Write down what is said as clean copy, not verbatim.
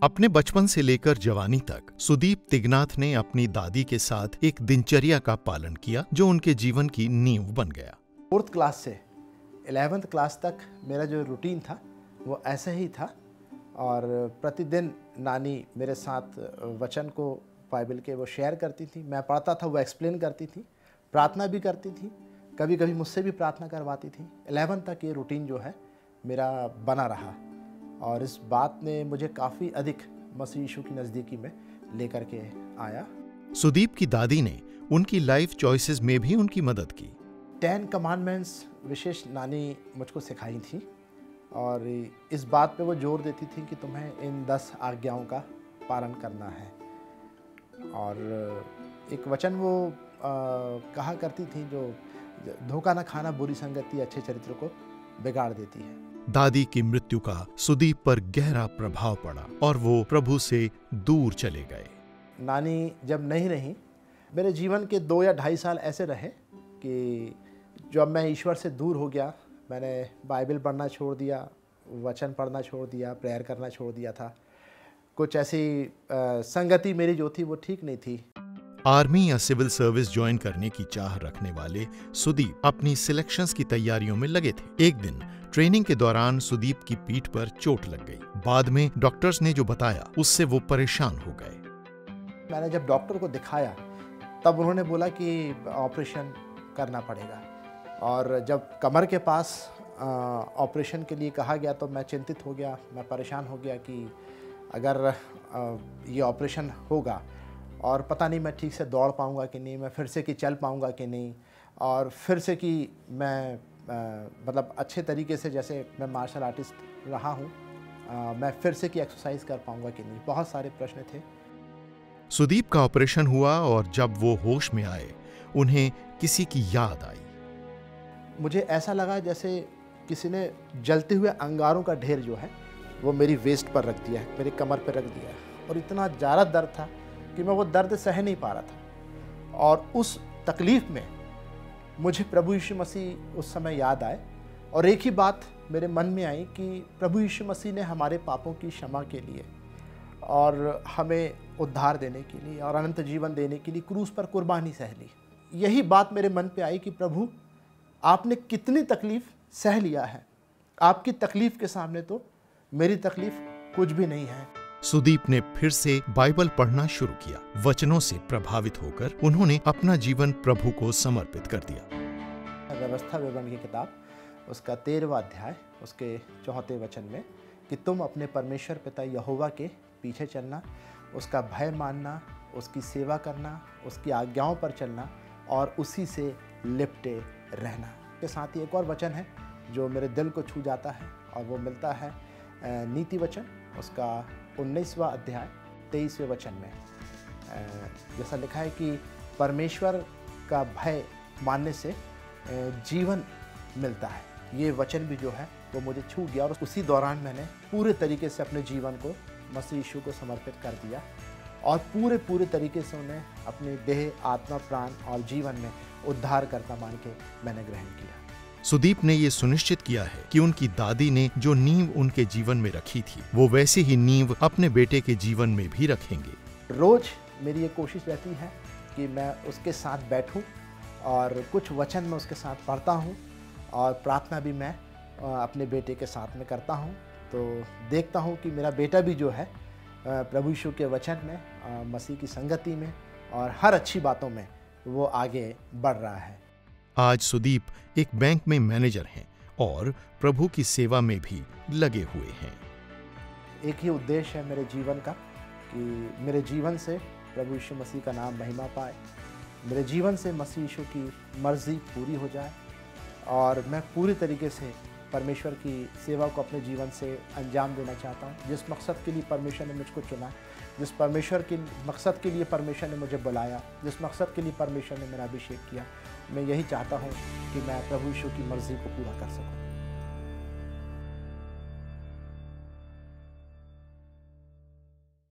अपने बचपन से लेकर जवानी तक सुदीप तिगनाथ ने अपनी दादी के साथ एक दिनचर्या का पालन किया जो उनके जीवन की नींव बन गया। 4th क्लास से 11th क्लास तक मेरा जो रूटीन था वो ऐसा ही था और प्रतिदिन नानी मेरे साथ वचन को बाइबल के वो शेयर करती थी, मैं पढ़ता था, वो एक्सप्लेन करती थी, प्रार्थना भी करती थी, कभी कभी मुझसे भी प्रार्थना करवाती थी। 11th तक ये रूटीन जो है मेरा बना रहा और इस बात ने मुझे काफ़ी अधिक मसीह यीशु की नज़दीकी में लेकर के आया। सुदीप की दादी ने उनकी लाइफ चॉइसेस में भी उनकी मदद की। 10 कमांडमेंट्स विशेष नानी मुझको सिखाई थी और इस बात पे वो जोर देती थी कि तुम्हें इन 10 आज्ञाओं का पालन करना है। और एक वचन वो कहा करती थी, जो धोखा न खाना बुरी संगति अच्छे चरित्र को बिगाड़ देती है। दादी की मृत्यु का सुदीप पर गहरा प्रभाव पड़ा और वो प्रभु से दूर चले गए। नानी जब नहीं रही, मेरे जीवन के 2 या 2.5 साल ऐसे रहे कि जब मैं ईश्वर से दूर हो गया, मैंने बाइबल पढ़ना छोड़ दिया, वचन पढ़ना छोड़ दिया, प्रेयर करना छोड़ दिया था। कुछ ऐसी संगति मेरी जो थी वो ठीक नहीं थी। आर्मी या सिविल सर्विस ज्वाइन करने की चाह रखने वाले सुदीप अपनी सिलेक्शंस की तैयारियों में लगे थे। एक दिन ट्रेनिंग के दौरान सुदीप की पीठ पर चोट लग गई। बाद में डॉक्टर्स ने जो बताया उससे वो परेशान हो गए। मैंने जब डॉक्टर को दिखाया तब उन्होंने बोला कि ऑपरेशन करना पड़ेगा और जब कमर के पास ऑपरेशन के लिए कहा गया तो मैं चिंतित हो गया, मैं परेशान हो गया कि अगर ये ऑपरेशन होगा और पता नहीं मैं ठीक से दौड़ पाऊँगा कि नहीं, मैं फिर से कि चल पाऊँगा कि नहीं, और फिर से कि मैं मतलब अच्छे तरीके से, जैसे मैं मार्शल आर्टिस्ट रहा हूँ, मैं फिर से कि एक्सरसाइज कर पाऊँगा कि नहीं। बहुत सारे प्रश्न थे। सुदीप का ऑपरेशन हुआ और जब वो होश में आए उन्हें किसी की याद आई। मुझे ऐसा लगा जैसे किसी ने जलते हुए अंगारों का ढेर जो है वो मेरी वेस्ट पर रख दिया है, मेरी कमर पर रख दिया है, और इतना ज़्यादा दर्द था कि मैं वो दर्द सह नहीं पा रहा था। और उस तकलीफ़ में मुझे प्रभु यीशु मसीह उस समय याद आए और एक ही बात मेरे मन में आई कि प्रभु यीशु मसीह ने हमारे पापों की क्षमा के लिए और हमें उद्धार देने के लिए और अनंत जीवन देने के लिए क्रूस पर कुर्बानी सह ली। यही बात मेरे मन पे आई कि प्रभु, आपने कितनी तकलीफ़ सह लिया है, आपकी तकलीफ़ के सामने तो मेरी तकलीफ़ कुछ भी नहीं है। सुदीप ने फिर से बाइबल पढ़ना शुरू किया। वचनों से प्रभावित होकर उन्होंने अपना जीवन प्रभु को समर्पित कर दिया। व्यवस्था विवरण की किताब, उसका 13वां अध्याय, उसके 4 वचन में कि तुम अपने परमेश्वर पिता यहोवा के पीछे चलना, उसका भय मानना, उसकी सेवा करना, उसकी आज्ञाओं पर चलना और उसी से लिपटे रहना। के साथ ही एक और वचन है जो मेरे दिल को छू जाता है और वो मिलता है नीति वचन, उसका 19वां अध्याय 23वें वचन में। जैसा लिखा है कि परमेश्वर का भय मानने से जीवन मिलता है। ये वचन भी जो है वो मुझे छू गया और उसी दौरान मैंने पूरे तरीके से अपने जीवन को मसीह यीशु को समर्पित कर दिया और पूरे तरीके से उन्हें अपने देह, आत्मा, प्राण और जीवन में उद्धारकर्ता मान के मैंने ग्रहण किया। सुदीप ने ये सुनिश्चित किया है कि उनकी दादी ने जो नींव उनके जीवन में रखी थी वो वैसी ही नींव अपने बेटे के जीवन में भी रखेंगे। रोज मेरी ये कोशिश रहती है कि मैं उसके साथ बैठूं और कुछ वचन मैं उसके साथ पढ़ता हूं और प्रार्थना भी मैं अपने बेटे के साथ में करता हूं। तो देखता हूं कि मेरा बेटा भी जो है प्रभु यीशु के वचन में, मसीह की संगति में और हर अच्छी बातों में वो आगे बढ़ रहा है। आज सुदीप एक बैंक में मैनेजर हैं और प्रभु की सेवा में भी लगे हुए हैं। एक ही उद्देश्य है मेरे जीवन का कि मेरे जीवन से प्रभु यीशु मसीह का नाम महिमा पाए, मेरे जीवन से मसीह यीशु की मर्जी पूरी हो जाए और मैं पूरी तरीके से परमेश्वर की सेवा को अपने जीवन से अंजाम देना चाहता हूँ। जिस मकसद के लिए परमेश्वर ने मुझको चुना, जिस मकसद के लिए परमेश्वर ने मुझे बुलाया, जिस मकसद के लिए परमेश्वर ने मेरा अभिषेक किया, मैं यही चाहता हूँ कि मैं प्रभु यीशु की मर्ज़ी को पूरा कर सकूँ।